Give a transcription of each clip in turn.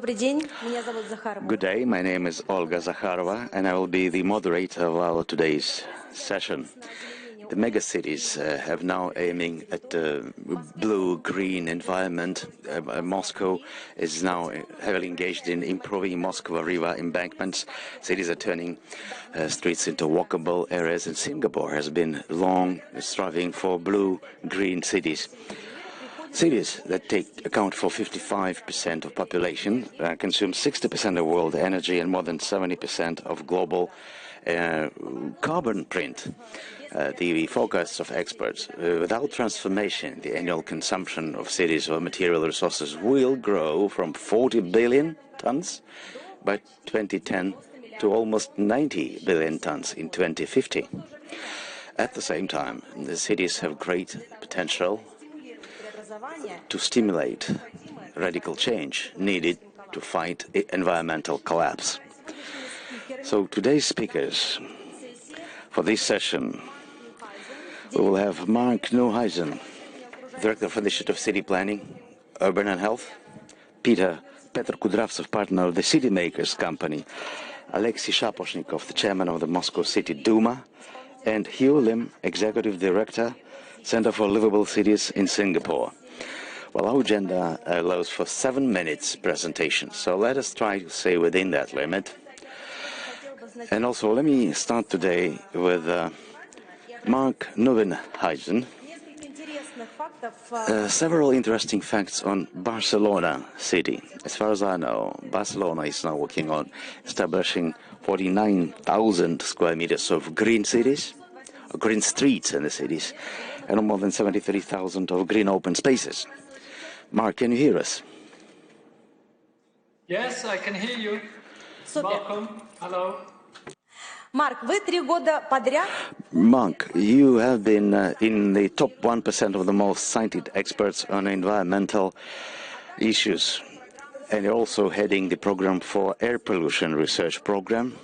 Good day, my name is Olga Zakharova, and I will be the moderator of our today's session. The megacities have now aiming at a blue-green environment. Moscow is now heavily engaged in improving Moskva River embankments. Cities are turning streets into walkable areas, and Singapore has been long striving for blue-green cities. Cities that account for 55% of population consume 60% of world energy and more than 70% of global carbon print. The forecasts of experts, without transformation, the annual consumption of cities or material resources will grow from 40 billion tons by 2010 to almost 90 billion tons in 2050. At the same time, the cities have great potential to stimulate radical change needed to fight environmental collapse. So today's speakers for this session, we will have Mark Neuheisen, Director of Initiative City Planning, Urban and Health, Petr Kudravtsov, partner of the City Makers Company, Alexei Shaposhnikov, the Chairman of the Moscow City Duma, and Hugh Lim, Executive Director, Center for Livable Cities in Singapore. Well, our agenda allows for 7 minutes presentation, so let us try to stay within that limit. And also, let me start today with Mark Neuheisen. Several interesting facts on Barcelona city. As far as I know, Barcelona is now working on establishing 49,000 square meters of green cities, green streets in the cities, and more than 73,000 of green open spaces. Mark, can you hear us? Yes, I can hear you. Welcome. Hello. Mark, you have been in the top 1% of the most cited experts on environmental issues, and you're also heading the program for air pollution research program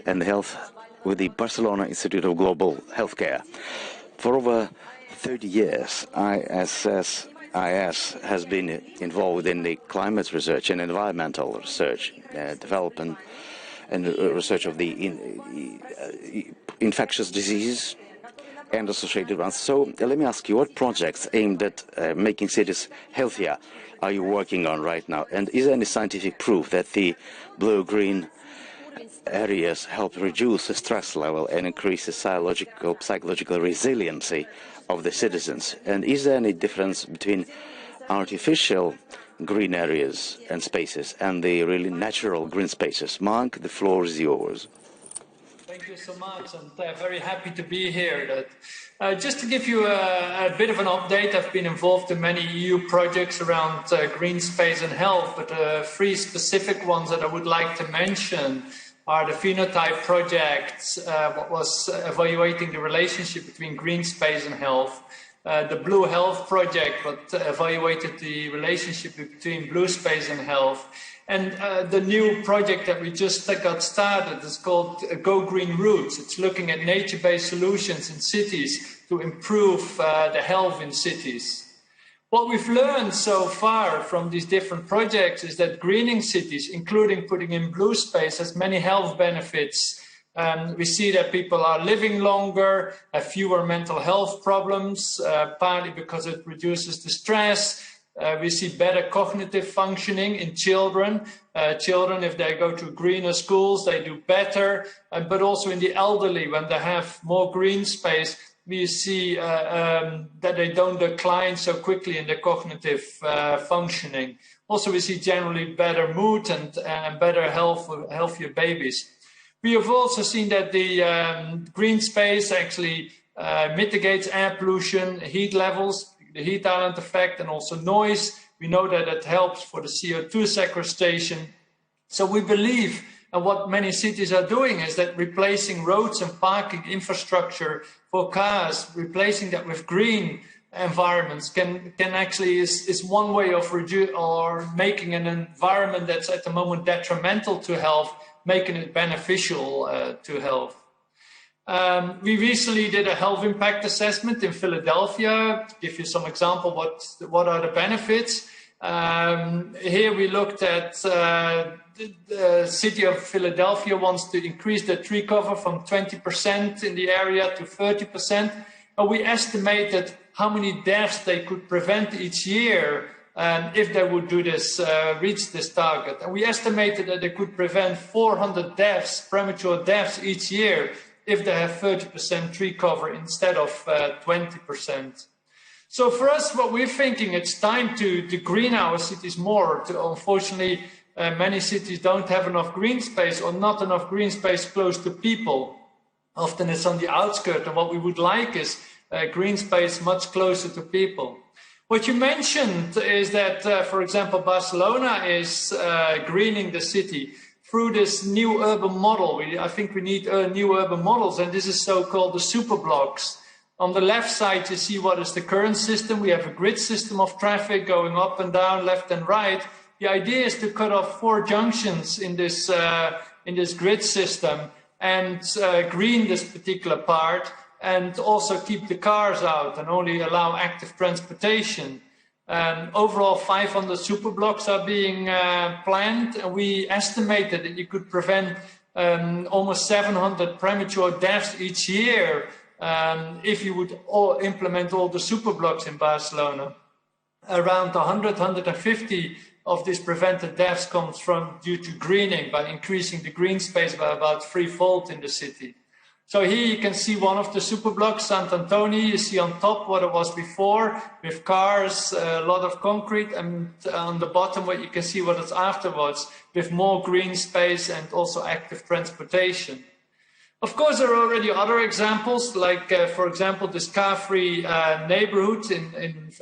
and health with the Barcelona Institute of Global Healthcare. For over 30 years, IS has been involved in the climate research and environmental research, development and research of the infectious diseases and associated ones. So let me ask you, what projects aimed at making cities healthier are you working on right now? And is there any scientific proof that the blue-green areas help reduce the stress level and increase the psychological resiliency of the citizens? And is there any difference between artificial green areas and spaces and the really natural green spaces? Mark, the floor is yours. Thank you so much, and very happy to be here. Just to give you a bit of an update, I've been involved in many EU projects around green space and health, but 3 specific ones that I would like to mention are the Phenotype projects, what was evaluating the relationship between green space and health, the Blue Health project, what evaluated the relationship between blue space and health, and the new project that we just got started is called Go Green Routes. It's looking at nature-based solutions in cities to improve the health in cities. What we've learned so far from these different projects is that greening cities, including putting in blue space, has many health benefits. We see that people are living longer, have fewer mental health problems, partly because it reduces the stress. We see better cognitive functioning in children. Children, if they go to greener schools, they do better. But also in the elderly, when they have more green space, we see that they don't decline so quickly in their cognitive functioning. Also, we see generally better mood and better health, healthier babies. We have also seen that the green space actually mitigates air pollution, heat levels, the heat island effect, and also noise. We know that it helps for the CO2 sequestration. So we believe, and what many cities are doing, is that replacing roads and parking infrastructure for cars, replacing that with green environments can actually is one way of making an environment that's at the moment detrimental to health, making it beneficial to health. We recently did a health impact assessment in Philadelphia. To give you some example, what are the benefits? Here we looked at the city of Philadelphia wants to increase the tree cover from 20% in the area to 30%. And we estimated how many deaths they could prevent each year if they would do this, reach this target. And we estimated that they could prevent 400 deaths, premature deaths each year if they have 30% tree cover instead of 20%. So for us, what we're thinking, it's time to green our cities more. Unfortunately, many cities don't have enough green space or not enough green space close to people. Often it's on the outskirts, and what we would like is green space much closer to people. What you mentioned is that, for example, Barcelona is greening the city through this new urban model. I think we need new urban models, and this is so-called the super blocks. On the left side, you see what is the current system. We have a grid system of traffic going up and down, left and right. The idea is to cut off 4 junctions in this grid system and green this particular part, and also keep the cars out and only allow active transportation. Overall, 500 super blocks are being planned, and we estimated that you could prevent almost 700 premature deaths each year if you would implement all the super blocks in Barcelona. Around 150 of these prevented deaths comes due to greening, by increasing the green space by about 3-fold in the city. So here you can see one of the super blocks, Sant Antoni. You see on top what it was before, with cars, a lot of concrete, and on the bottom what you can see what it's afterwards, with more green space and also active transportation. Of course, there are already other examples, like, for example, this car-free neighborhood in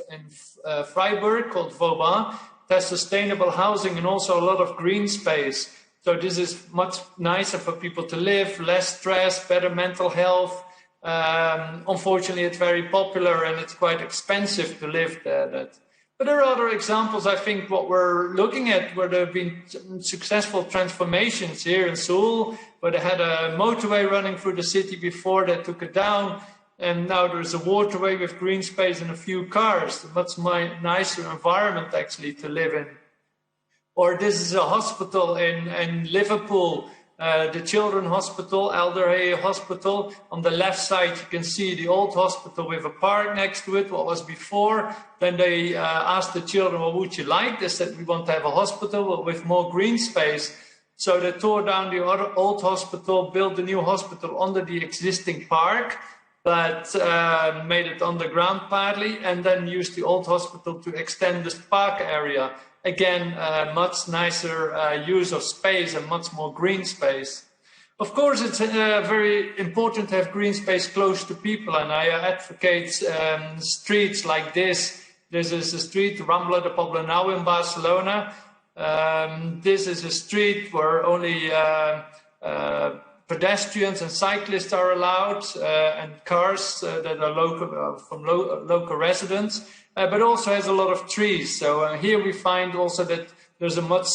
Freiburg called Vauban. It has sustainable housing and also a lot of green space. So this is much nicer for people to live, less stress, better mental health. Unfortunately, it's very popular and it's quite expensive to live there. But there are other examples, I think, what we're looking at, where there have been successful transformations here in Seoul, where they had a motorway running through the city before, they took it down, and now there's a waterway with green space and a few cars. A much nicer environment, actually, to live in. Or this is a hospital in Liverpool, the Children's Hospital, Elderly Hospital. On the left side, you can see the old hospital with a park next to it, what was before. Then they asked the children, what would you like? They said, we want to have a hospital with more green space. So they tore down the old hospital, built a new hospital under the existing park, but made it underground partly, and then used the old hospital to extend this park area. Again, much nicer use of space and much more green space. Of course, it's very important to have green space close to people, and I advocate streets like this. This is a street, Rambla de Poblenou in Barcelona. This is a street where only pedestrians and cyclists are allowed, and cars that are local, from local residents. But also has a lot of trees. So here we find also that there's a much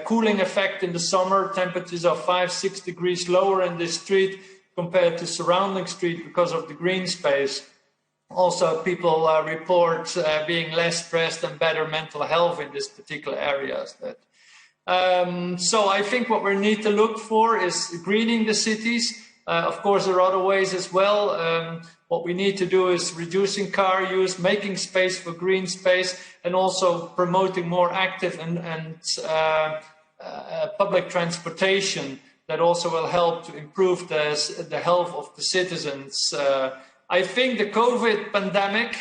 cooling effect in the summer. Temperatures are 5-6 degrees lower in this street compared to surrounding street because of the green space. Also, people report being less stressed and better mental health in this particular areas. So I think what we need to look for is greening the cities. Of course, there are other ways as well. What we need to do is reducing car use, making space for green space, and also promoting more active and public transportation that also will help to improve the health of the citizens. I think the COVID pandemic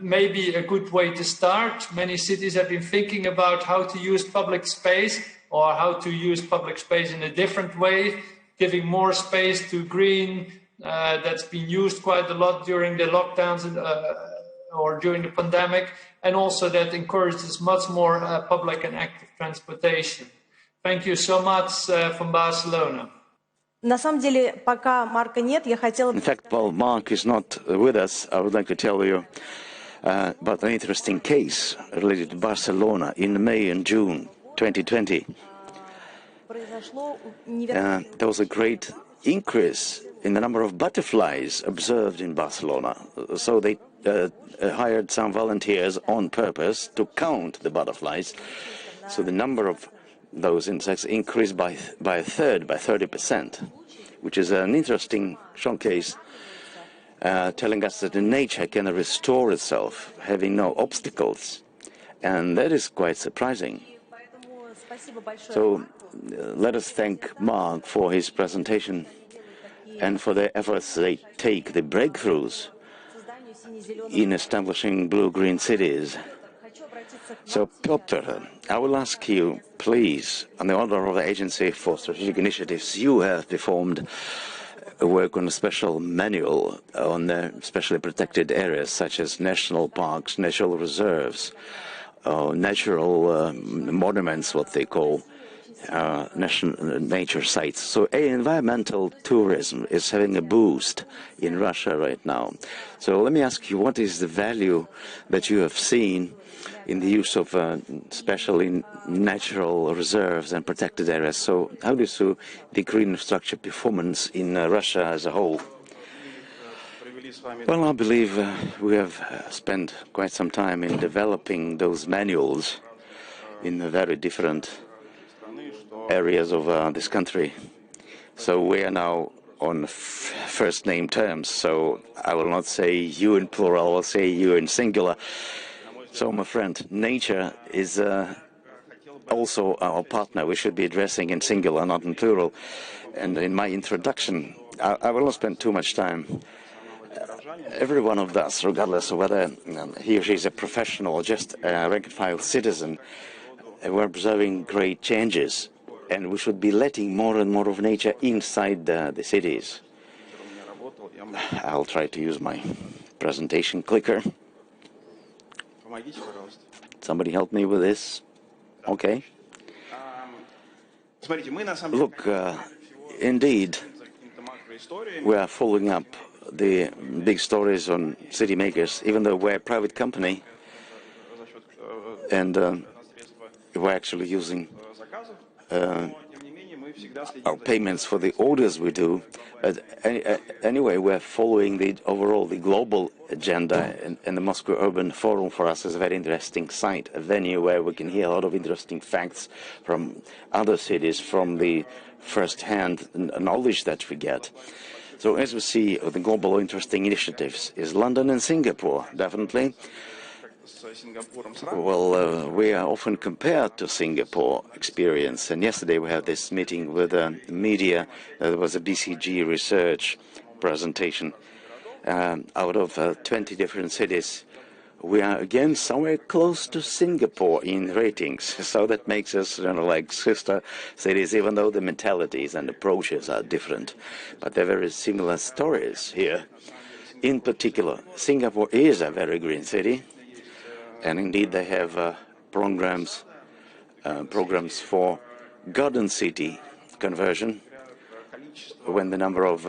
may be a good way to start. Many cities have been thinking about how to use public space or how to use public space in a different way, giving more space to green. That's been used quite a lot during the lockdowns or during the pandemic, and also that encourages much more public and active transportation. Thank you so much from Barcelona. На самом деле, пока Марка нет, я хотела... In fact, while Mark is not with us, I would like to tell you about an interesting case related to Barcelona in May and June 2020. There was a great increase in the number of butterflies observed in Barcelona. So they hired some volunteers on purpose to count the butterflies. So the number of those insects increased by a third, by 30%, which is an interesting showcase, telling us that nature can restore itself, having no obstacles. And that is quite surprising. So let us thank Mark for his presentation and for the efforts they take, the breakthroughs in establishing blue-green cities. So, Piotr, I will ask you, please, on the order of the Agency for Strategic Initiatives, you have performed work on a special manual on specially protected areas such as national parks, natural reserves, natural monuments, what they call national nature sites. So environmental tourism is having a boost in Russia right now. So let me ask you, what is the value that you have seen in the use of especially natural reserves and protected areas? So how do you see the green infrastructure performance in Russia as a whole? Well, I believe we have spent quite some time in developing those manuals in very different areas of this country. So we are now on first name terms, so I will not say you in plural, I will say you in singular. So, my friend, nature is also our partner. We should be addressing in singular, not in plural. And in my introduction, I will not spend too much time. Every one of us, regardless of whether he or she is a professional or just a rank-and-file citizen, we're observing great changes. And we should be letting more and more of nature inside the cities. I'll try to use my presentation clicker. Somebody help me with this. Okay. Look, indeed, we are following up the big stories on city makers, even though we're a private company, and we're actually using our payments for the orders we do. But anyway, we're following the global agenda, and the Moscow Urban Forum for us is a very interesting site, a venue where we can hear a lot of interesting facts from other cities, from the first-hand knowledge that we get. So as we see, the global interesting initiatives is London and Singapore, definitely. Well, we are often compared to Singapore experience, and yesterday we had this meeting with the media. There was a BCG research presentation. Out of 20 different cities, we are again somewhere close to Singapore in ratings. So that makes us, like sister cities, even though the mentalities and approaches are different. But they're very similar stories here. In particular, Singapore is a very green city. And indeed, they have programs for garden city conversion, when the number of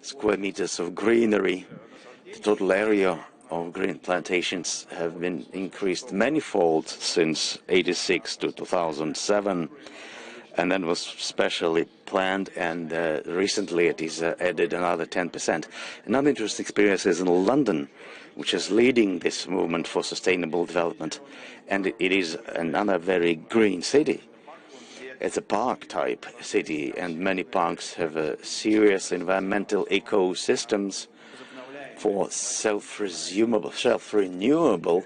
square meters of greenery, the total area of green plantations have been increased manifold since '86 to 2007, and then was specially planned, and recently it is added another 10%. Another interesting experience is in London, which is leading this movement for sustainable development, and it is another very green city. It's a park-type city, and many parks have serious environmental ecosystems for self-renewable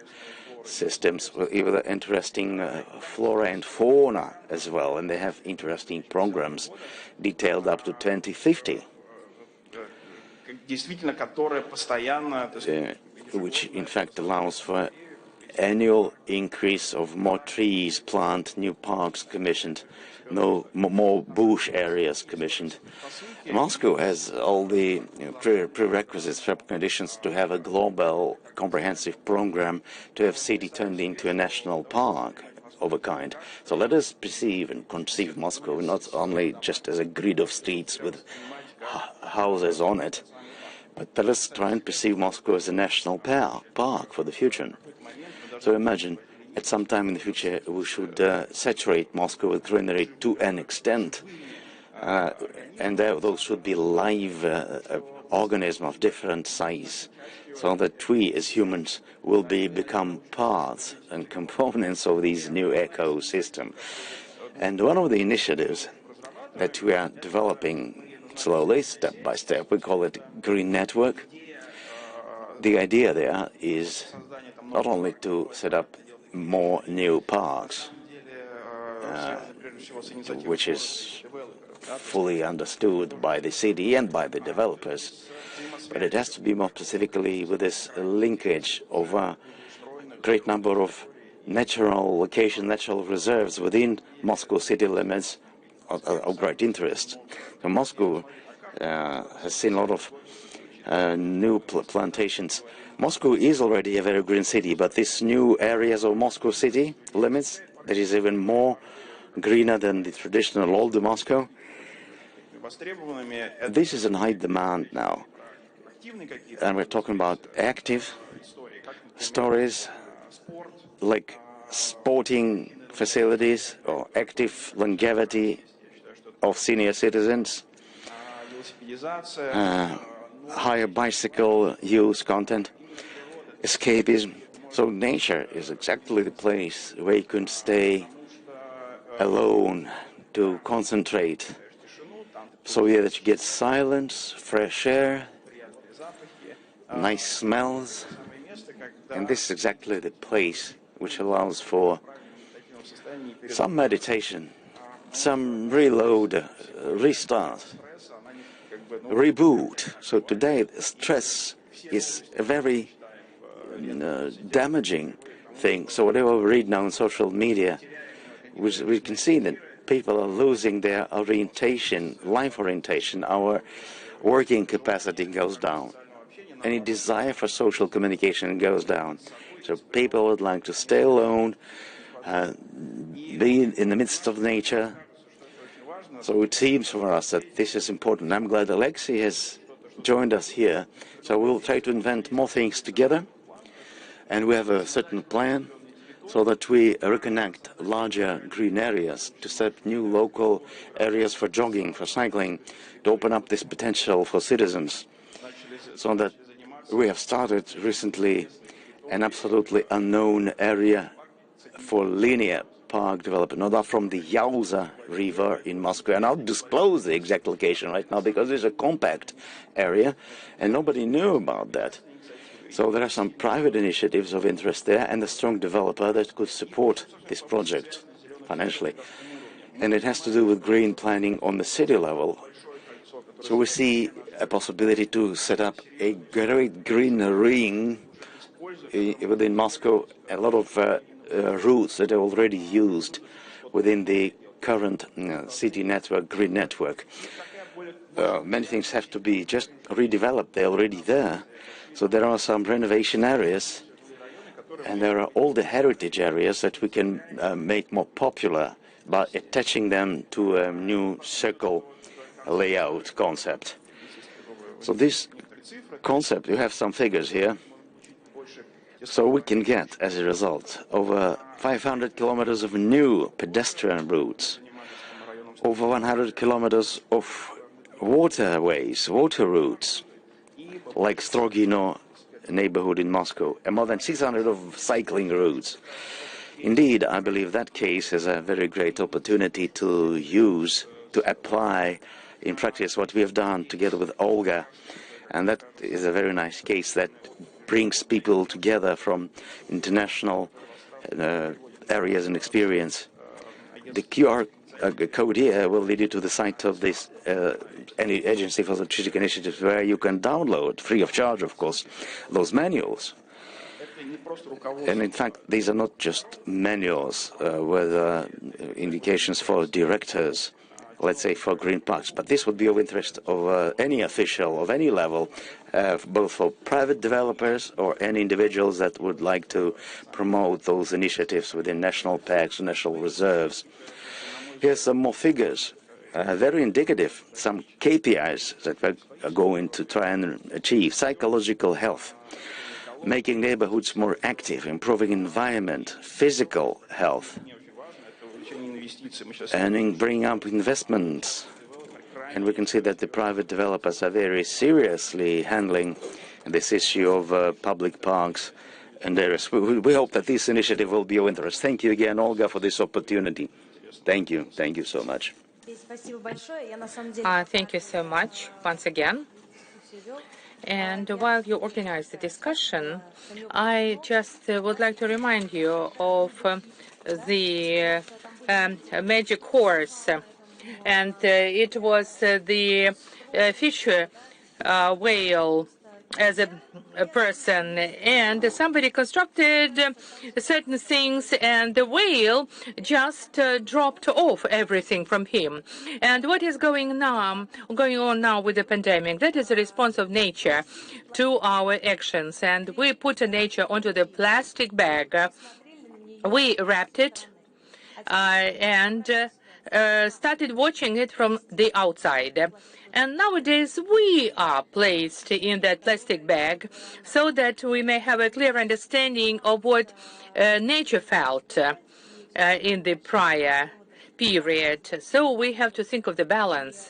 systems with either interesting flora and fauna as well, and they have interesting programs detailed up to 2050. Which in fact allows for annual increase of more trees planted, new parks commissioned, more bush areas commissioned. Moscow has all the prerequisites, conditions to have a global comprehensive program to have city turned into a national park of a kind. So let us perceive and conceive Moscow not only just as a grid of streets with houses on it, but let us try and perceive Moscow as a national park for the future. So imagine, at some time in the future, we should saturate Moscow with greenery to an extent and those should be live organisms of different size, so that we as humans will become parts and components of these new ecosystem. And one of the initiatives that we are developing slowly, step by step, we call it Green Network. The idea there is not only to set up more new parks, which is fully understood by the city and by the developers, but it has to be more specifically with this linkage of a great number of natural location, natural reserves within Moscow city limits of great interest. So Moscow has seen a lot of new plantations. Moscow is already a very green city, but these new areas of Moscow city limits, that is even more greener than the traditional old Moscow. This is in high demand now. And we're talking about active stories like sporting facilities or active longevity of senior citizens, higher bicycle use content, escapism. So nature is exactly the place where you can stay alone to concentrate, so that you get silence, fresh air, nice smells, and this is exactly the place which allows for some meditation, some reload, restart, reboot. So today stress is a very damaging thing. So whatever we read now on social media, we can see that people are losing their orientation, life orientation. Our working capacity goes down. Any desire for social communication goes down. So people would like to stay alone, be in the midst of nature. So it seems for us that this is important. I'm glad Alexei has joined us here. So we'll try to invent more things together. And we have a certain plan so that we reconnect larger green areas to set new local areas for jogging, for cycling, to open up this potential for citizens. So that we have started recently an absolutely unknown area for linear park development, not from the Moskva River in Moscow. And I'll disclose the exact location right now because it's a compact area and nobody knew about that. So there are some private initiatives of interest there and a strong developer that could support this project financially. And it has to do with green planning on the city level. So we see a possibility to set up a great green ring within Moscow, a lot of routes that are already used within the current city network, green network. Many things have to be just redeveloped. They're already there. So there are some renovation areas, and there are all the heritage areas that we can make more popular by attaching them to a new circle layout concept. So this concept, you have some figures here. So we can get, as a result, over 500 kilometers of new pedestrian routes, over 100 kilometers of waterways, water routes, like Strogino neighborhood in Moscow, and more than 600 of cycling routes. Indeed, I believe that case is a very great opportunity to use, to apply in practice what we have done together with Olga. And that is a very nice case that brings people together from international areas and experience. The QR code here will lead you to the site of this Agency for Strategic Initiatives, where you can download, free of charge of course, those manuals. And in fact, these are not just manuals with indications for directors, let's say for green parks, but this would be of interest of any official of any level, both for private developers or any individuals that would like to promote those initiatives within national parks and national reserves. Here's some more figures, very indicative, some KPIs that we're going to try and achieve. Psychological health, making neighborhoods more active, improving environment, physical health, and bringing up investments And we can see that the private developers are very seriously handling this issue of public parks and areas. We hope that this initiative will be of interest. Thank you again, Olga, for this opportunity. Thank you. Thank you so much. Thank you so much once again. And while you organize the discussion, I just would like to remind you of the magic horse. And it was the fisher whale as a person, and somebody constructed certain things, and the whale just dropped off everything from him. And what is going on now with the pandemic? That is a response of nature to our actions, and we put nature onto the plastic bag. We wrapped it and started watching it from the outside. And nowadays we are placed in that plastic bag so that we may have a clear understanding of what nature felt in the prior period. So we have to think of the balance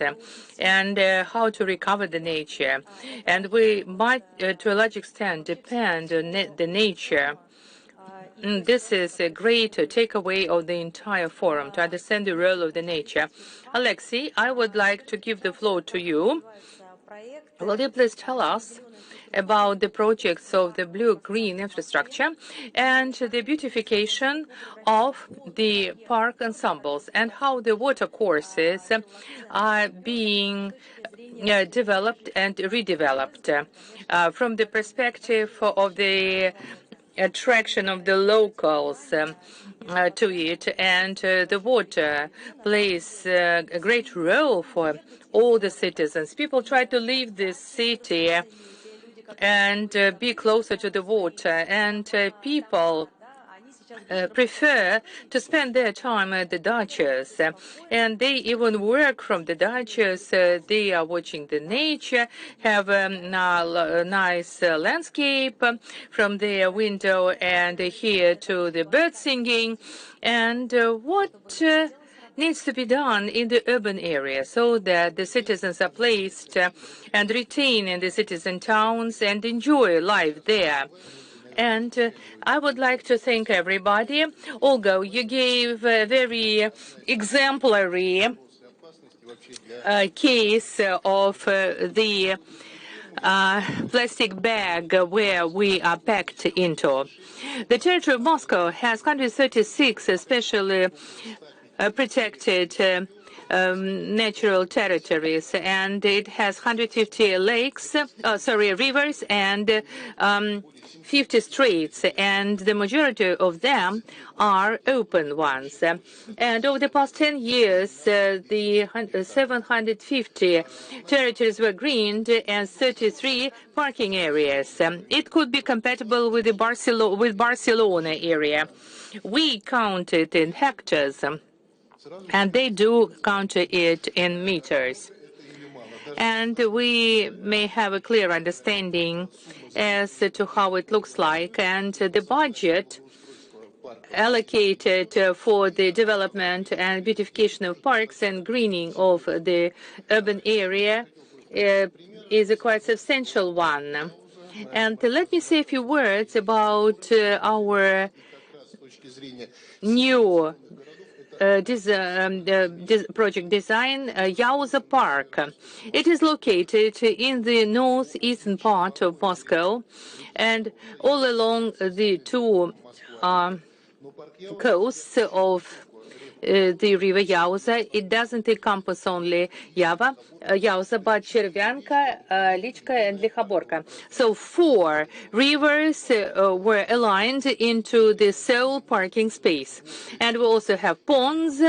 and how to recover the nature. And we might, to a large extent, depend on the nature. This is a great takeaway of the entire forum, to understand the role of the nature. Alexei, I would like to give the floor to you. Will you please tell us about the projects of the blue-green infrastructure and the beautification of the park ensembles and how the water courses are being developed and redeveloped from the perspective of the attraction of the locals to it, and the water plays a great role for all the citizens. People try to leave this city and be closer to the water, and people prefer to spend their time at the dachas, and they even work from the dachas. They are watching the nature, have a nice landscape from their window, and hear to the bird singing. And what needs to be done in the urban area so that the citizens are placed and retained in the cities and towns and enjoy life there. And I would like to thank everybody. Olga, you gave a very exemplary case of the plastic bag where we are packed into. The territory of Moscow has 136 especially protected natural territories, and it has 150 rivers and 50 streets, and the majority of them are open ones. And over the past 10 years, the 750 territories were greened and 33 parking areas. It could be compatible with the Barcelona area. We count it in hectares, and they do count it in meters. And we may have a clear understanding as to how it looks like, and the budget allocated for the development and beautification of parks and greening of the urban area is a quite substantial one. And let me say a few words about our new project design, Yauza Park. It is located in the northeastern part of Moscow, and all along the two coasts of the river Yauza. It doesn't encompass only Yauza, but Chervyanka, Lichka, and Likhoborka. So 4 rivers were aligned into the sole parking space. And we also have ponds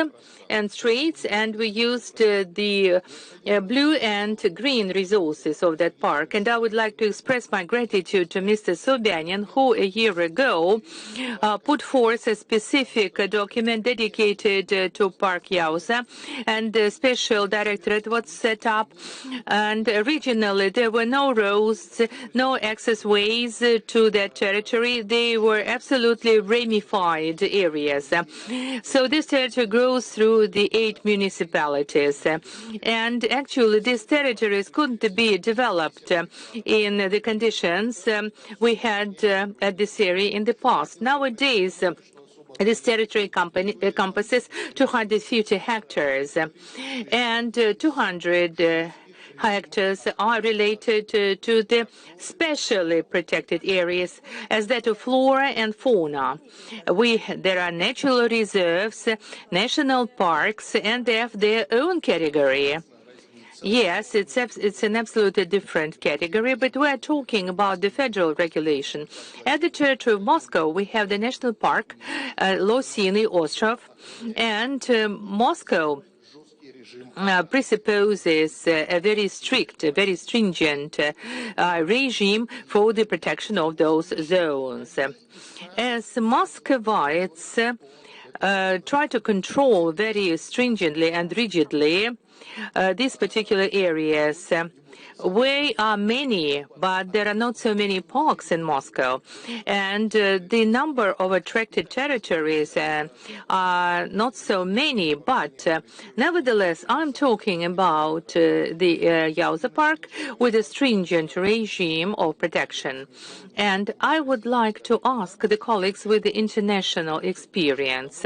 and streets, and we used the blue and green resources of that park. And I would like to express my gratitude to Mr. Sobyanin, who a year ago put forth a specific document dedicated to Park Yauza, and a special directorate was set up. And originally there were no roads, no access ways to that territory. They were absolutely ramified areas. So this territory grows through to the 8 municipalities. And actually, these territories couldn't be developed in the conditions we had at this area in the past. Nowadays, this territory encompasses 250 hectares, and 200 hectares are related to the specially protected areas as that of flora and fauna. There are natural reserves, national parks, and they have their own category. Yes, it's an absolutely different category, but we are talking about the federal regulation. At the territory of Moscow, we have the national park, Losiny Ostrov, and Moscow presupposes a very strict, a very stringent regime for the protection of those zones. As Muscovites try to control very stringently and rigidly these particular areas. We are many, but there are not so many parks in Moscow. And the number of attracted territories are not so many. But nevertheless, I'm talking about the Yauza Park with a stringent regime of protection. And I would like to ask the colleagues with the international experience.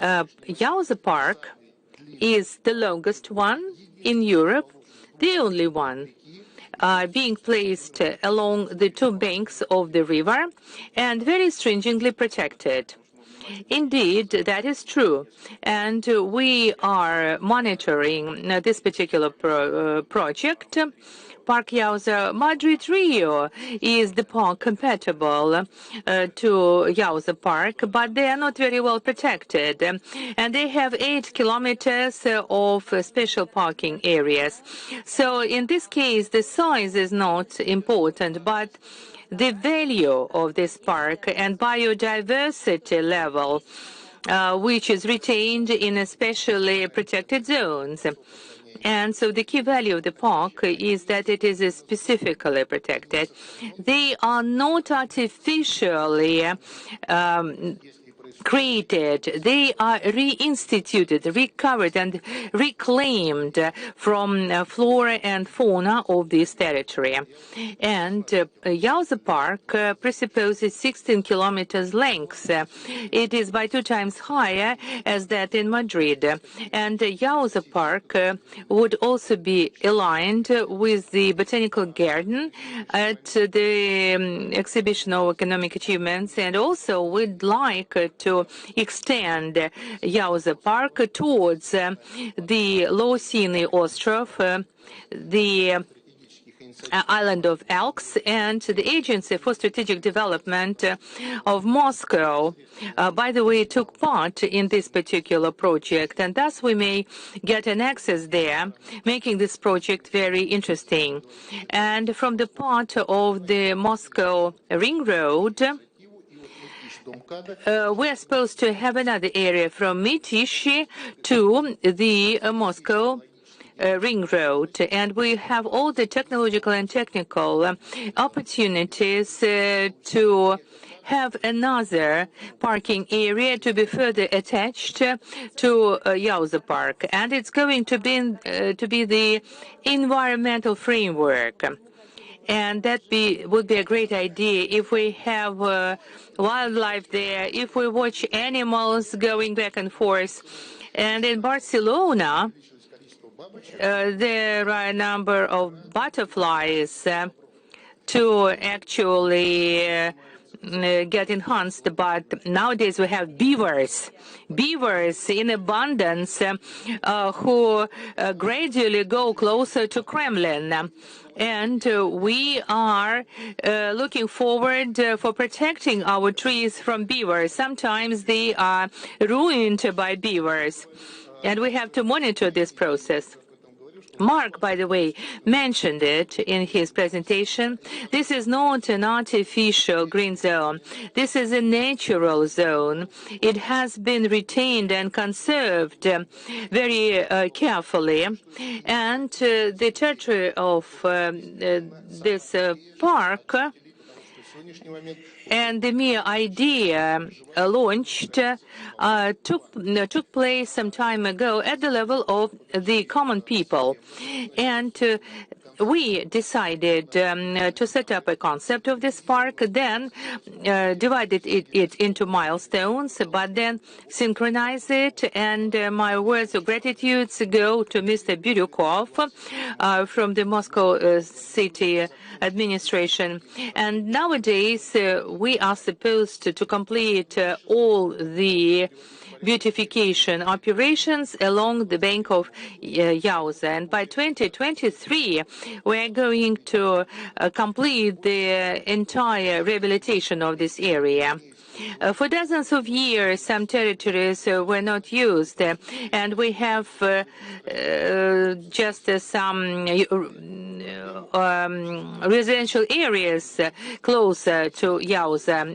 Yauza Park is the longest one in Europe, the only one being placed along the 2 banks of the river and very stringently protected. Indeed, that is true, and we are monitoring this particular project. Park Yauza Madrid-Rio is the park compatible to Yauza Park, but they are not very well protected. And they have 8 kilometers of special parking areas. So in this case, the size is not important, but the value of this park and biodiversity level, which is retained in especially protected zones. And so the key value of the park is that it is specifically protected. They are not artificially created. They are reinstituted, recovered, and reclaimed from flora and fauna of this territory. And Yauza Park presupposes 16 kilometers length. It is by 2 times higher as that in Madrid. And Yauza Park would also be aligned with the Botanical Garden at the Exhibition of Economic Achievements, and also we'd like to extend Yauza Park towards the Losiny Ostrov, the island of Elks, and the Agency for Strategic Development of Moscow, by the way, took part in this particular project, and thus we may get an access there, making this project very interesting. And from the part of the Moscow Ring Road, we are supposed to have another area from Mytish to the Moscow Ring Road, and we have all the technological and technical opportunities to have another parking area to be further attached to Yauza Park, and it's going to be the environmental framework. And that would be a great idea if we have wildlife there, if we watch animals going back and forth. And in Barcelona, there are a number of butterflies to actually get enhanced, but nowadays we have beavers in abundance who gradually go closer to Kremlin. And we are looking forward for protecting our trees from beavers. Sometimes they are ruined by beavers, and we have to monitor this process. Mark, by the way, mentioned it in his presentation. This is not an artificial green zone. This is a natural zone. It has been retained and conserved very carefully. And the territory of this park And the mere idea took place some time ago at the level of the common people. And we decided to set up a concept of this park, then divided it into milestones, but then synchronize it. And my words of gratitude go to Mr. Biryukov from the Moscow city administration. And nowadays, we are supposed to complete all the beautification operations along the bank of Yauza. And by 2023, we're going to complete the entire rehabilitation of this area. For dozens of years, some territories were not used, and we have just some residential areas closer to Yauza.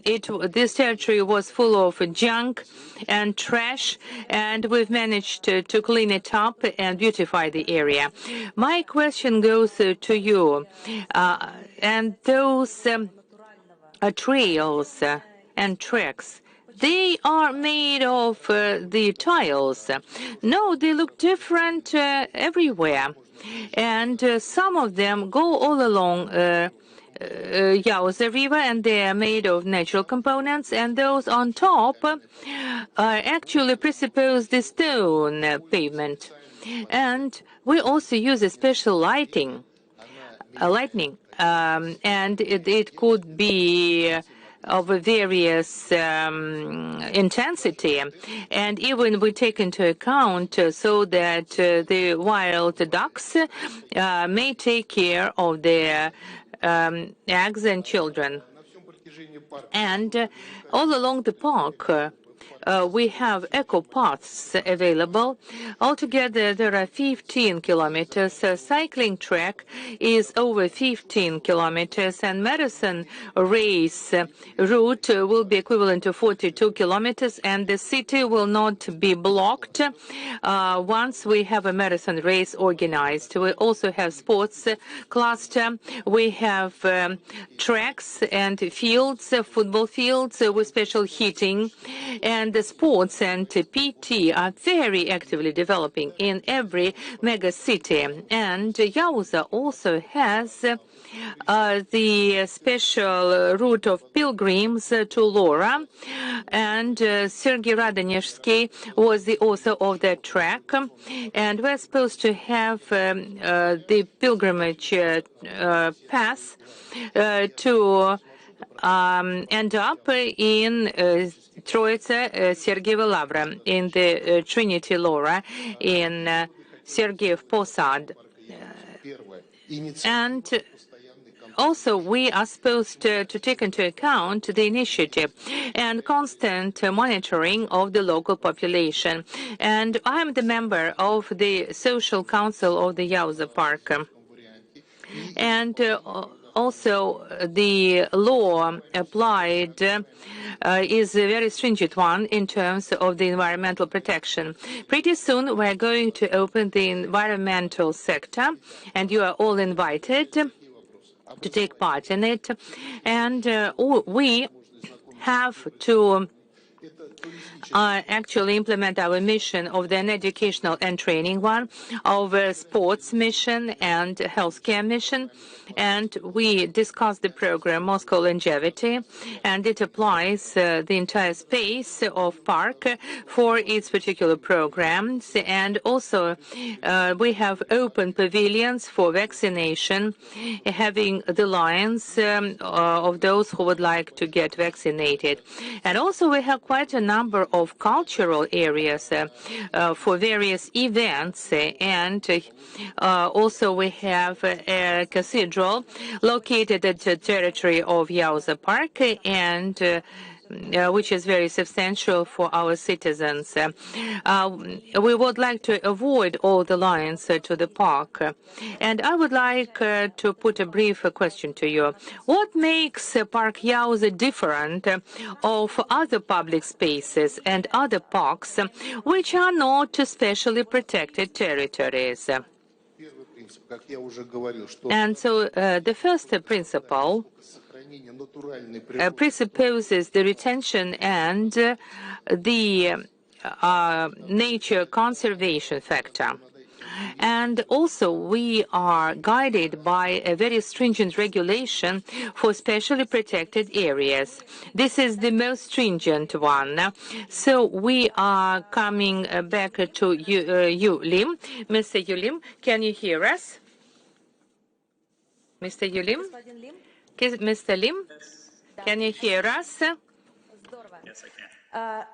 This territory was full of junk and trash, and we've managed to clean it up and beautify the area. My question goes to you, and those trails and tracks, they are made of the tiles. No, they look different everywhere. And some of them go all along Yauza River, and they are made of natural components, and those on top actually presuppose the stone pavement. And we also use a special lightning, and it could be of various intensity, and even we take into account so that the wild ducks may take care of their eggs and children. And all along the park, we have eco paths available. Altogether, there are 15 kilometers. A cycling track is over 15 kilometers, and marathon race route will be equivalent to 42 kilometers, and the city will not be blocked once we have a marathon race organized. We also have sports cluster. We have tracks and fields, football fields with special heating, and the sports and PT are very actively developing in every mega city. And Yauza also has the special route of pilgrims to Laura, and Sergei Radonezhsky was the author of that track, and we're supposed to have the pilgrimage path to end up in Troitsa Sergeyeva Lavra, in the Trinity Laura, in Sergeyev Posad. And also, we are supposed to take into account the initiative and constant monitoring of the local population. And I'm the member of the Social Council of the Yauza Park. And also, the law applied is a very stringent one in terms of the environmental protection. Pretty soon, we're going to open the environmental sector, and you are all invited to take part in it. And we have to actually implement our mission of an educational and training one, of a sports mission and healthcare mission. And we discussed the program Moscow Longevity, and it applies the entire space of park for its particular programs. And also we have open pavilions for vaccination, having the lines of those who would like to get vaccinated. And also we have quite a number of cultural areas for various events, and also we have a cathedral located at the territory of Yauza Park, and which is very substantial for our citizens. We would like to avoid all the lines to the park. And I would like to put a brief question to you. What makes Park Yauza different of other public spaces and other parks which are not specially protected territories? And so the first principle presupposes the retention and the nature conservation factor. And also, we are guided by a very stringent regulation for specially protected areas. This is the most stringent one. So we are coming back to you, Lim. Mr. Yulim, can you hear us? Mr. Yulim? Mr. Lim, can you hear us? Yes, I can.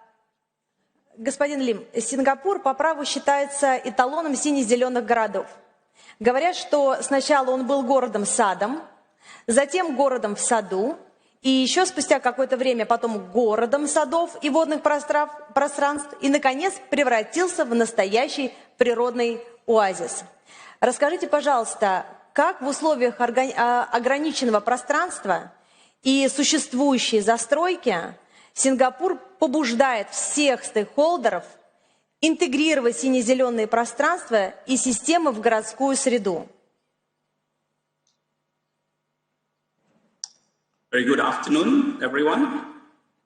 Господин Лим, Сингапур по праву считается эталоном сине-зеленых городов. Говорят, что сначала он был городом-садом, затем городом в саду, и еще спустя какое-то время потом городом садов и водных пространств, и, наконец, превратился в настоящий природный оазис. Расскажите, пожалуйста, как в условиях ограниченного пространства и существующей застройки Сингапур побуждает всех стейкхолдеров интегрировать сине-зеленые пространства и системы в городскую среду? Very good afternoon, everyone.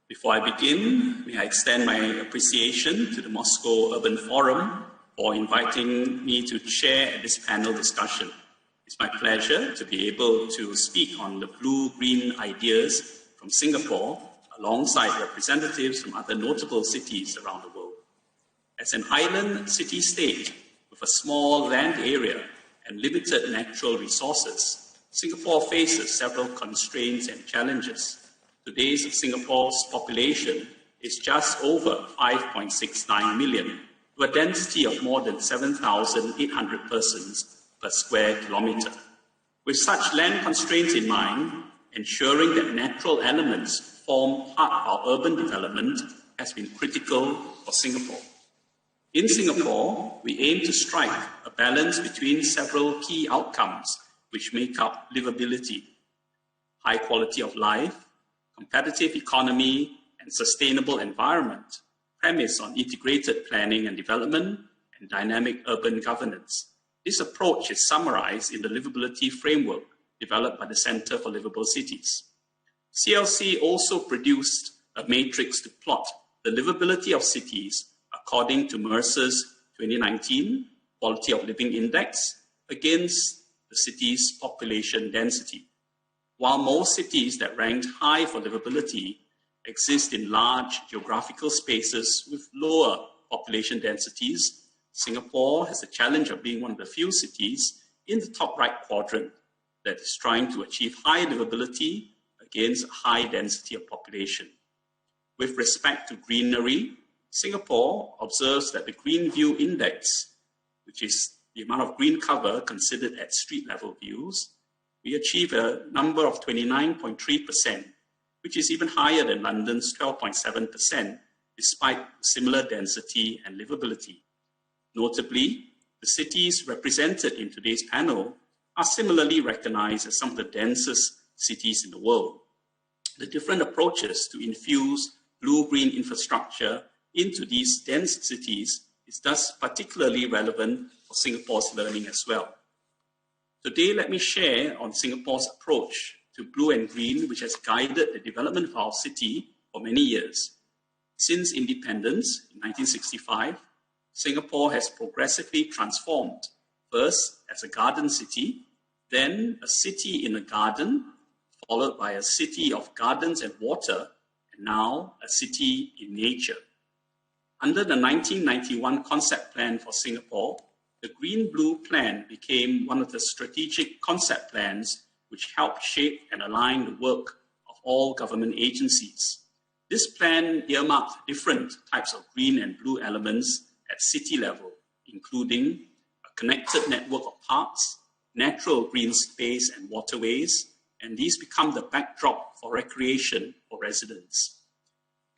Before I begin, may I extend my appreciation to the Moscow Urban Forum for inviting me to chair this panel discussion. It's my pleasure to be able to speak on the blue-green ideas from Singapore alongside representatives from other notable cities around the world. As an island city-state with a small land area and limited natural resources, Singapore faces several constraints and challenges. Today's Singapore's population is just over 5.69 million, with a density of more than 7,800 persons per square kilometre. With such land constraints in mind, ensuring that natural elements form part of our urban development has been critical for Singapore. In Singapore, we aim to strike a balance between several key outcomes which make up livability: high quality of life, competitive economy, and sustainable environment, premised on integrated planning and development and dynamic urban governance. This approach is summarized in the livability framework developed by the Center for Livable Cities. CLC also produced a matrix to plot the livability of cities according to Mercer's 2019 Quality of Living Index against the city's population density. While most cities that ranked high for livability exist in large geographical spaces with lower population densities, Singapore has the challenge of being one of the few cities in the top right quadrant that is trying to achieve high livability against a high density of population. With respect to greenery, Singapore observes that the Green View Index, which is the amount of green cover considered at street level views, we achieve a number of 29.3%, which is even higher than London's 12.7%, despite similar density and livability. Notably, the cities represented in today's panel are similarly recognized as some of the densest cities in the world. The different approaches to infuse blue-green infrastructure into these dense cities is thus particularly relevant for Singapore's learning as well. Today, let me share on Singapore's approach to blue and green, which has guided the development of our city for many years. Since independence in 1965, Singapore has progressively transformed, first as a garden city, then a city in a garden, followed by a city of gardens and water, and now a city in nature. Under the 1991 concept plan for Singapore, the Green-Blue Plan became one of the strategic concept plans which helped shape and align the work of all government agencies. This plan earmarked different types of green and blue elements at city level, including a connected network of parks, natural green space and waterways, and these become the backdrop for recreation for residents.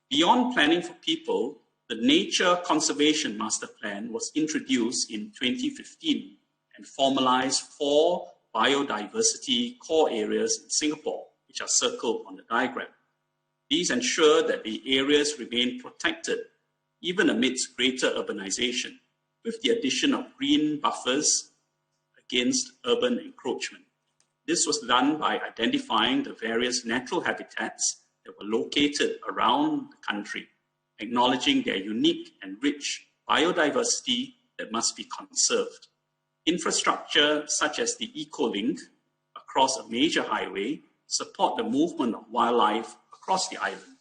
Beyond planning for people, the Nature Conservation Master Plan was introduced in 2015 and formalized 4 biodiversity core areas in Singapore, which are circled on the diagram. These ensure that the areas remain protected even amidst greater urbanization, with the addition of green buffers against urban encroachment. This was done by identifying the various natural habitats that were located around the country, acknowledging their unique and rich biodiversity that must be conserved. Infrastructure such as the eco-link across a major highway support the movement of wildlife across the island.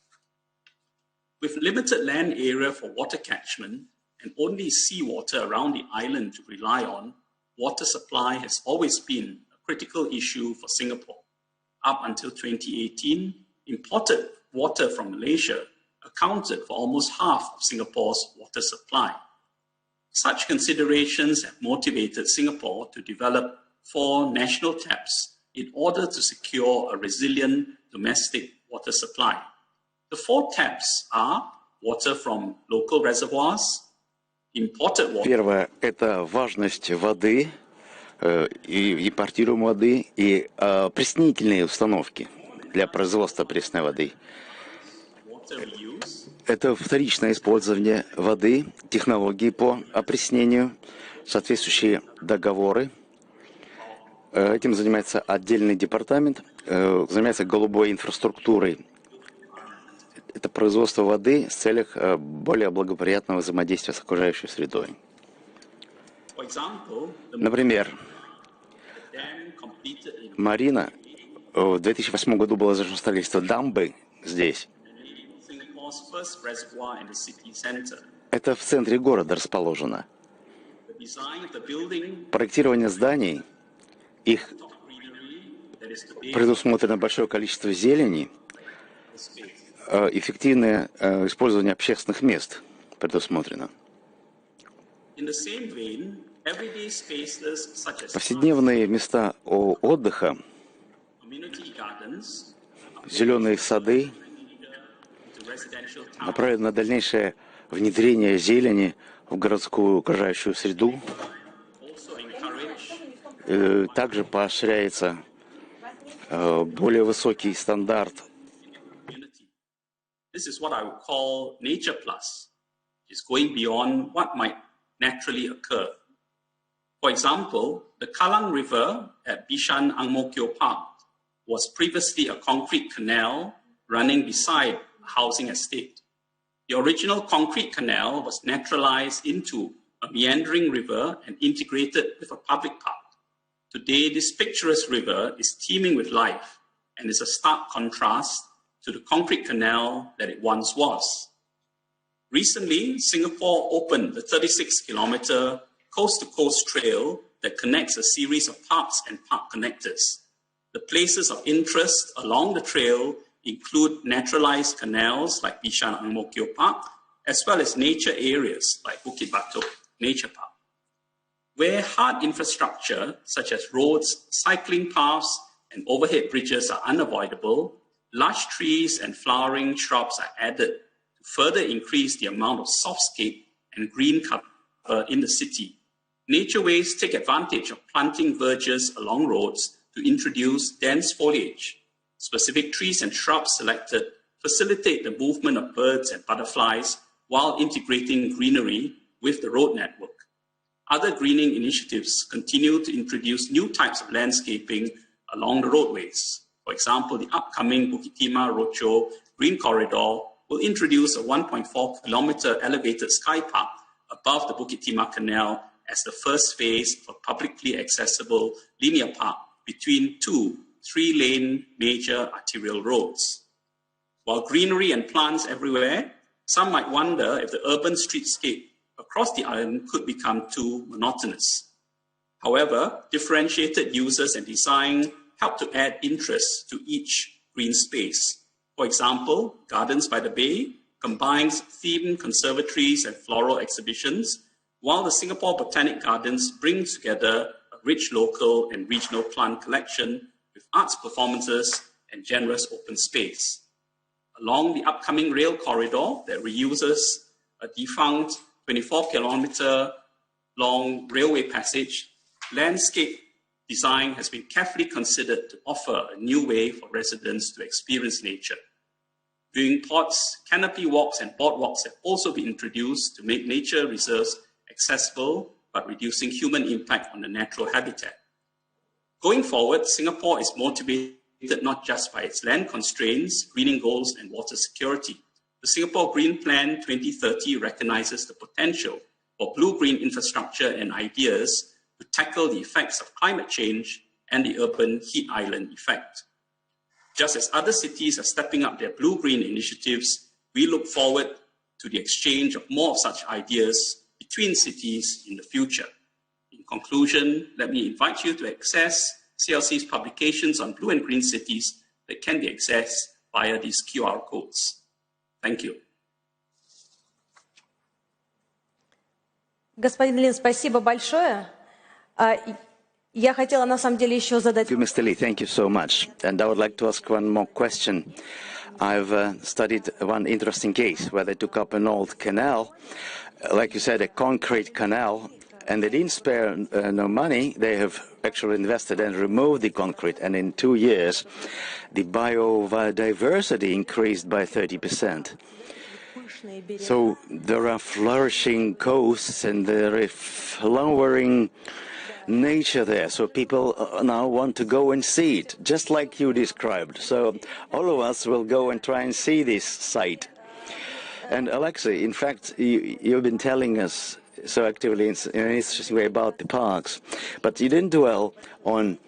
With limited land area for water catchment and only seawater around the island to rely on, water supply has always been a critical issue for Singapore. Up until 2018, imported water from Malaysia accounted for almost half of Singapore's water supply. Such considerations have motivated Singapore to develop 4 national taps in order to secure a resilient domestic water supply. The 4 taps are water from local reservoirs, imported water. Первое – это важность воды, импортируемой воды и опреснительные установки для производства пресной воды. Это вторичное использование воды, технологии по опреснению, соответствующие договоры. Этим занимается отдельный департамент, занимается голубой инфраструктурой. Это производство воды в целях более благоприятного взаимодействия с окружающей средой. Например, Марина, в 2008 году было завершено строительство дамбы здесь. Это в центре города расположено. Проектирование зданий, их предусмотрено большое количество зелени, эффективное использование общественных мест предусмотрено. Повседневные места отдыха, зеленые сады направлены на дальнейшее внедрение зелени в городскую окружающую среду. Также поощряется более высокий стандарт. This is what I would call nature plus. It's going beyond what might naturally occur. For example, the Kallang River at Bishan Ang Mo Kio Park was previously a concrete canal running beside a housing estate. The original concrete canal was naturalized into a meandering river and integrated with a public park. Today, this picturesque river is teeming with life and is a stark contrast to the concrete canal that it once was. Recently, Singapore opened the 36-kilometer coast-to-coast trail that connects a series of parks and park connectors. The places of interest along the trail include naturalized canals like Bishan Ang Mo Kio Park, as well as nature areas like Bukit Batok Nature Park. Where hard infrastructure, such as roads, cycling paths, and overhead bridges are unavoidable, lush trees and flowering shrubs are added to further increase the amount of softscape and green cover in the city. Natureways take advantage of planting verges along roads to introduce dense foliage. Specific trees and shrubs selected facilitate the movement of birds and butterflies while integrating greenery with the road network. Other greening initiatives continue to introduce new types of landscaping along the roadways. For example, the upcoming Bukit Timah Rochor Green Corridor will introduce a 1.4-kilometer elevated sky park above the Bukit Timah Canal as the first phase of a publicly accessible linear park between 2 3-lane major arterial roads. While greenery and plants everywhere, some might wonder if the urban streetscape across the island could become too monotonous. However, differentiated uses and design help to add interest to each green space. For example, Gardens by the Bay combines themed conservatories and floral exhibitions, while the Singapore Botanic Gardens brings together a rich local and regional plant collection with arts performances and generous open space. Along the upcoming rail corridor that reuses a defunct 24-kilometer long railway passage, landscape design has been carefully considered to offer a new way for residents to experience nature. Viewing pods, canopy walks, and boardwalks have also been introduced to make nature reserves accessible, but reducing human impact on the natural habitat. Going forward, Singapore is motivated not just by its land constraints, greening goals, and water security. The Singapore Green Plan 2030 recognizes the potential for blue-green infrastructure and ideas to tackle the effects of climate change and the urban heat island effect. Just as other cities are stepping up their blue-green initiatives, we look forward to the exchange of more of such ideas between cities in the future. In conclusion, let me invite you to access CLC's publications on blue and green cities that can be accessed via these QR codes. Thank you. Господин Лин, спасибо большое. Я хотела на самом деле еще задать... Mr. Lee, thank you so much. And I would like to ask one more question. I've studied one interesting case where they took up an old canal, like you said, a concrete canal, and they didn't spare no money. They have actually invested and removed the concrete, and in 2 years, the biodiversity increased by 30%. So there are flourishing coasts and there is flowering nature there, so people now want to go and see it, just like you described. So all of us will go and try and see this site. And Alexei, in fact, you've been telling us so actively in an interesting way about the parks, but you didn't dwell on,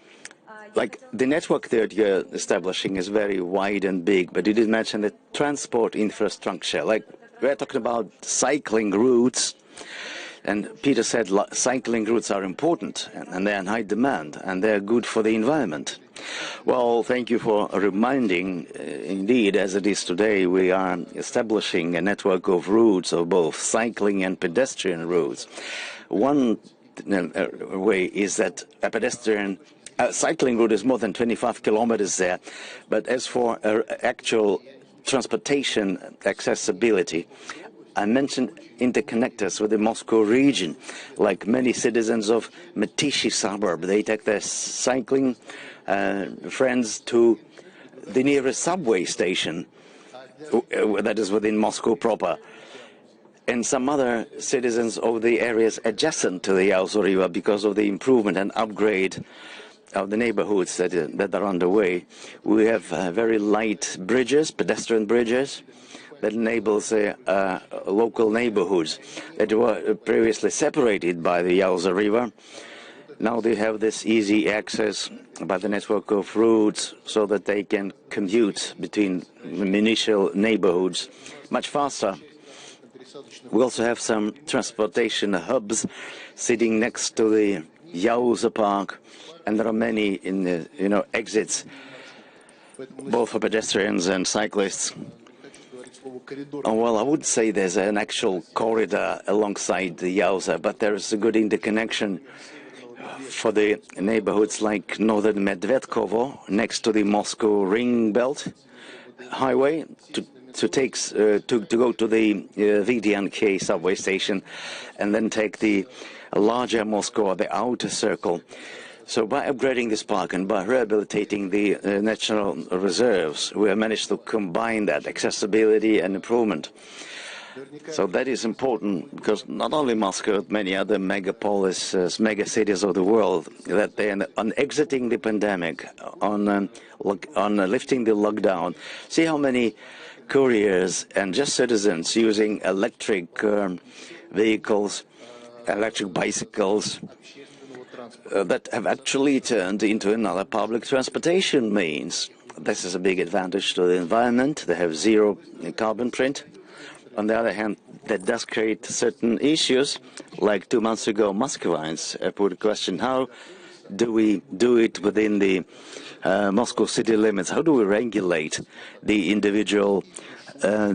like, the network that you're establishing is very wide and big, but you didn't mention the transport infrastructure. Like, we're talking about cycling routes, and Peter said cycling routes are important, and they're in high demand, and they're good for the environment. Well, thank you for reminding. Indeed, as it is today, we are establishing a network of routes of both cycling and pedestrian routes. One way is that a pedestrian cycling route is more than 25 kilometers there, but as for actual transportation accessibility, I mentioned interconnectors with the Moscow region. Like many citizens of Metishi suburb, they take their cycling friends to the nearest subway station that is within Moscow proper. And some other citizens of the areas adjacent to the Yaosu River, because of the improvement and upgrade of the neighborhoods that are underway, we have very light bridges, pedestrian bridges, that enables local neighborhoods that were previously separated by the Yaosu River. Now they have this easy access by the network of routes so that they can commute between initial neighborhoods much faster. We also have some transportation hubs sitting next to the Yaosu Park, and there are many in the exits, both for pedestrians and cyclists. Well, I would say there's an actual corridor alongside the Yaosu, but there is a good interconnection for the neighborhoods like northern Medvedkovo, next to the Moscow Ring Belt Highway, to go to the VDNK subway station, and then take the larger Moscow, the outer circle. So by upgrading this park and by rehabilitating the natural reserves, we have managed to combine that accessibility and improvement. So that is important, because not only Moscow, but many other megapolises, megacities of the world, that they are on exiting the pandemic, on lifting the lockdown. See how many couriers and just citizens using electric vehicles, electric bicycles, that have actually turned into another public transportation means. This is a big advantage to the environment. They have zero carbon print. On the other hand, that does create certain issues. Like 2 months ago, Muscovites put a question: how do we do it within the Moscow city limits? How do we regulate the individual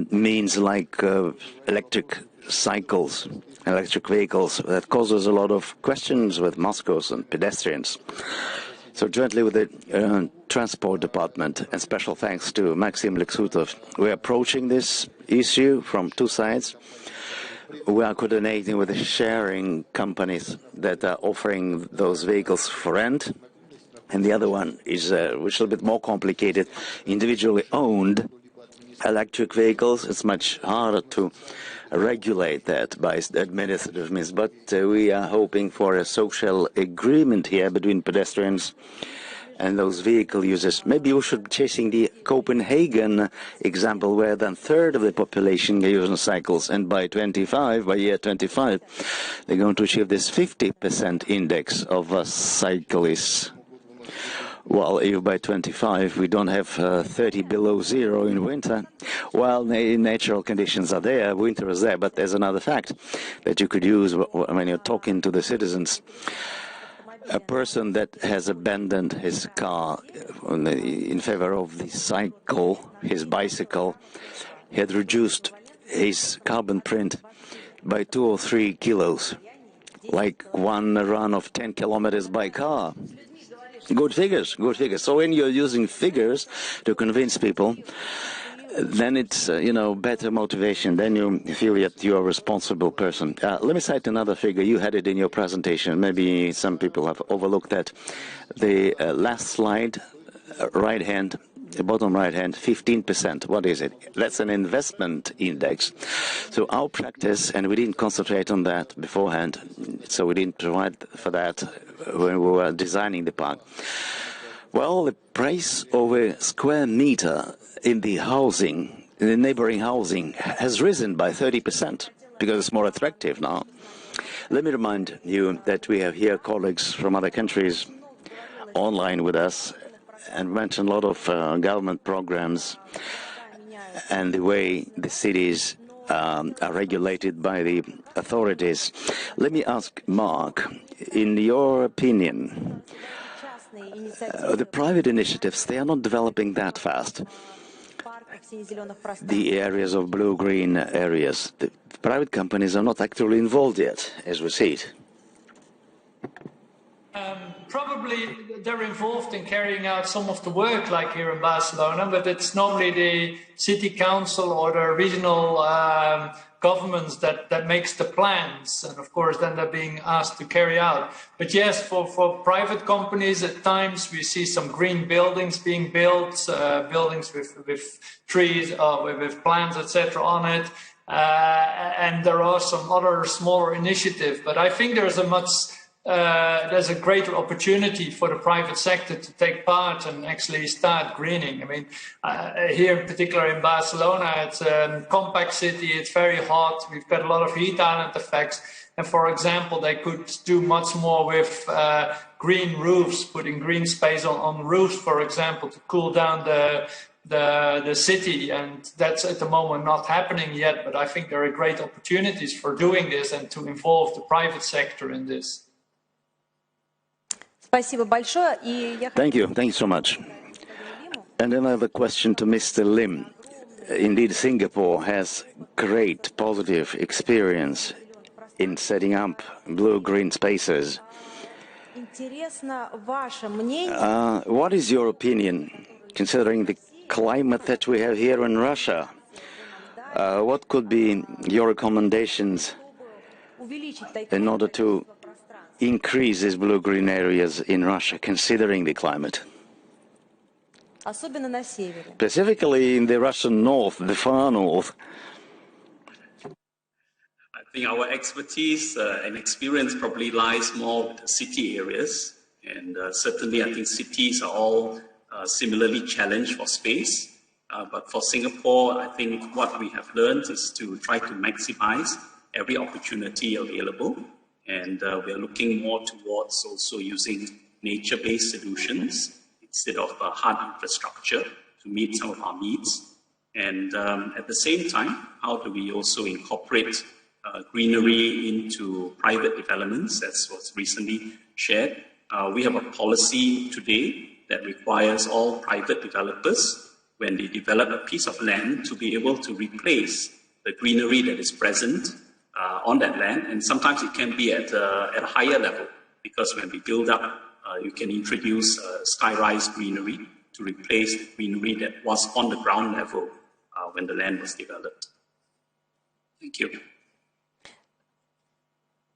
means like electric cycles, electric vehicles? That causes a lot of questions with Moscows and pedestrians. So jointly with the Transport Department, and special thanks to Maxim Leksutov, we're approaching this issue from two sides. We are coordinating with the sharing companies that are offering those vehicles for rent. And the other one is, which is a bit more complicated, individually owned electric vehicles, it's much harder to regulate that by administrative means. But we are hoping for a social agreement here between pedestrians and those vehicle users. Maybe we should be chasing the Copenhagen example, where then third of the population are using cycles, and by year 25, they're going to achieve this 50% index of cyclists. Well, if by 25 we don't have 30 below zero in winter, well, natural conditions are there, winter is there, but there's another fact that you could use when you're talking to the citizens. A person that has abandoned his car in favor of the cycle, his bicycle, had reduced his carbon print by 2 or 3 kilos, like one run of 10 kilometers by car. Good figures, good figures. So when you're using figures to convince people, then it's, better motivation. Then you feel that you're a responsible person. Let me cite another figure. You had it in your presentation. Maybe some people have overlooked that. The last slide, right hand, the bottom right hand, 15%. What is it? That's an investment index. So our practice, and we didn't concentrate on that beforehand, so we didn't provide for that when we were designing the park. Well, the price of a square meter in the housing, in the neighboring housing, has risen by 30% because it's more attractive now. Let me remind you that we have here colleagues from other countries online with us, and mention a lot of government programs and the way the cities are regulated by the authorities. Let me ask Mark, in your opinion, the private initiatives, they are not developing that fast. The areas of blue-green areas, the private companies are not actively involved yet, as we see it. Probably they're involved in carrying out some of the work, like here in Barcelona, but it's normally the city council or the regional governments that makes the plans, and of course then they're being asked to carry out. But yes, for private companies, at times we see some green buildings being built, buildings with trees, with plants, etc. on it, and there are some other smaller initiatives. But I think there's a greater opportunity for the private sector to take part and actually start greening. I mean, here in particular in Barcelona, it's a compact city, it's very hot, we've got a lot of heat island effects. And for example, they could do much more with green roofs, putting green space on roofs, for example, to cool down the city. And that's at the moment not happening yet, but I think there are great opportunities for doing this and to involve the private sector in this. Thank you so much. And another question to Mr. Lim. Indeed, Singapore has great positive experience in setting up blue-green spaces. What is your opinion, considering the climate that we have here in Russia? What could be your recommendations in order to increase these blue-green areas in Russia, considering the climate? Specifically in the Russian north, the far north. I think our expertise and experience probably lies more with the city areas. And certainly I think cities are all similarly challenged for space. But for Singapore, I think what we have learned is to try to maximize every opportunity available. And we are looking more towards also using nature-based solutions instead of hard infrastructure to meet some of our needs. And at the same time, how do we also incorporate greenery into private developments, as was recently shared? We have a policy today that requires all private developers, when they develop a piece of land, to be able to replace the greenery that is present on that land, and sometimes it can be at a higher level, because when we build up, you can introduce sky-rise greenery to replace the greenery that was on the ground level when the land was developed. Thank you.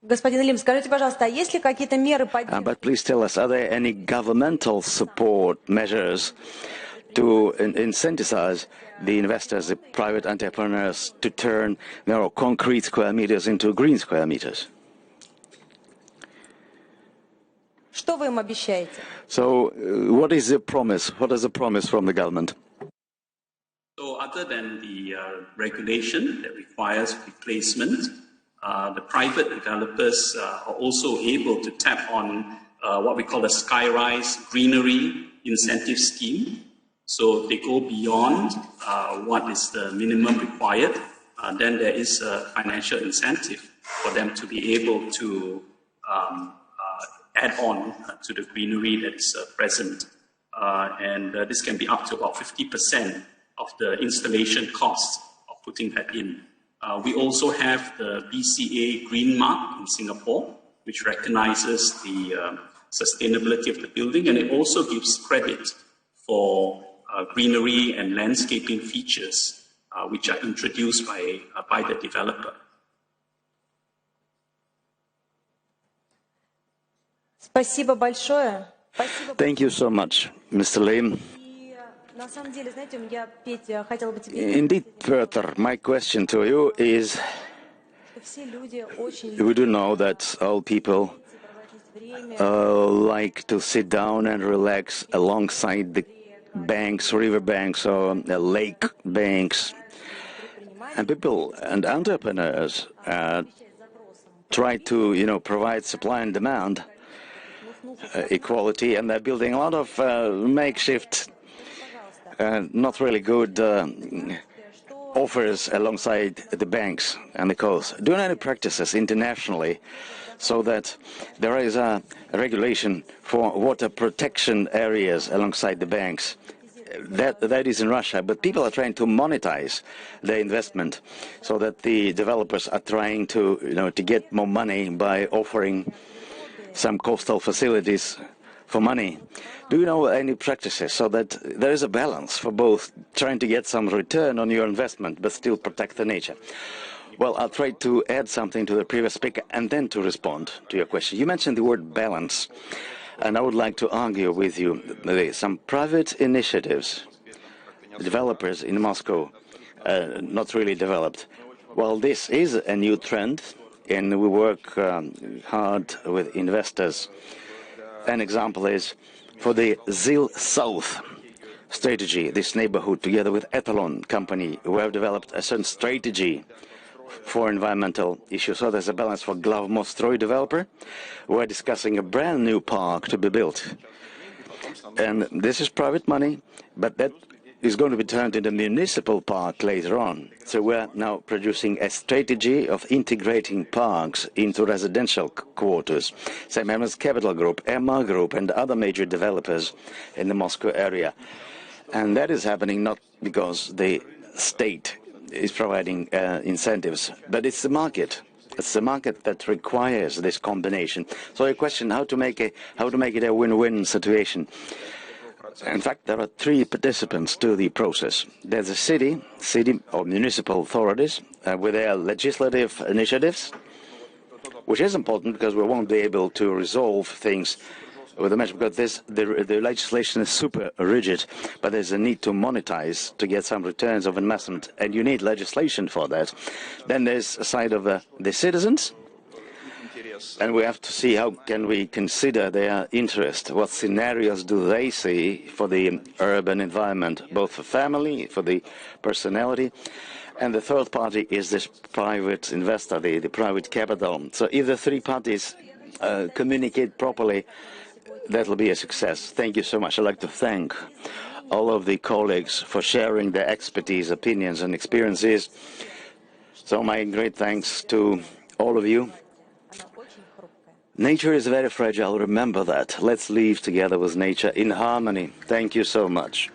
Господин Лим, скажите, пожалуйста, а есть ли какие-то меры поддержки? But please tell us, are there any governmental support measures to incentivize the investors, the private entrepreneurs, to turn concrete square meters into green square meters. Что вы им обещаете? So, what is the promise? What is the promise from the government? So, other than the regulation that requires replacement, the private developers are also able to tap on what we call the Skyrise Greenery Incentive Scheme. So they go beyond what is the minimum required. Then there is a financial incentive for them to be able to add on to the greenery that is present. And this can be up to about 50% of the installation cost of putting that in. We also have the BCA Green Mark in Singapore, which recognizes the sustainability of the building, and it also gives credit for greenery and landscaping features which are introduced by the developer. Спасибо большое. Thank you so much, Mr. Lim. На самом деле, знаете, я, Петя, хотела бы тебе... Indeed, further, my question to you is, Все люди очень we do know that all people like to sit down and relax alongside the banks, river banks, or lake banks. And people and entrepreneurs try to, provide supply and demand equality, and they're building a lot of makeshift, not really good offers alongside the banks and the coasts. Do you know any practices internationally so that there is a regulation for water protection areas alongside the banks? That is in Russia, but people are trying to monetize their investment so that the developers are trying to, to get more money by offering some coastal facilities for money. Do you know any practices so that there is a balance for both trying to get some return on your investment but still protect the nature? Well, I'll try to add something to the previous speaker and then to respond to your question. You mentioned the word balance, and I would like to argue with you that some private initiatives, developers in Moscow, not really developed. Well, this is a new trend, and we work hard with investors. An example is for the ZIL South strategy, this neighborhood, together with Ethanol company, we have developed a certain strategy for environmental issues. So there's a balance for Glavmostroy developer. We're discussing a brand new park to be built. And this is private money, but that is going to be turned into a municipal park later on. So we're now producing a strategy of integrating parks into residential quarters. Same as Capital Group, Emma Group, and other major developers in the Moscow area. And that is happening not because the state is providing incentives, but it's the market. It's the market that requires this combination. So a question: how to make it a win-win situation? In fact, there are three participants to the process. There's a city or municipal authorities with their legislative initiatives, which is important because we won't be able to resolve things with the measure, because the legislation is super rigid, but there's a need to monetize to get some returns of investment, and you need legislation for that. Then there's a side of the citizens, and we have to see how can we consider their interest. What scenarios do they see for the urban environment, both for family, for the personality, and the third party is this private investor, the private capital. So if the three parties communicate properly, that will be a success. Thank you so much. I'd like to thank all of the colleagues for sharing their expertise, opinions, and experiences. So my great thanks to all of you. Nature is very fragile. Remember that. Let's live together with nature in harmony. Thank you so much.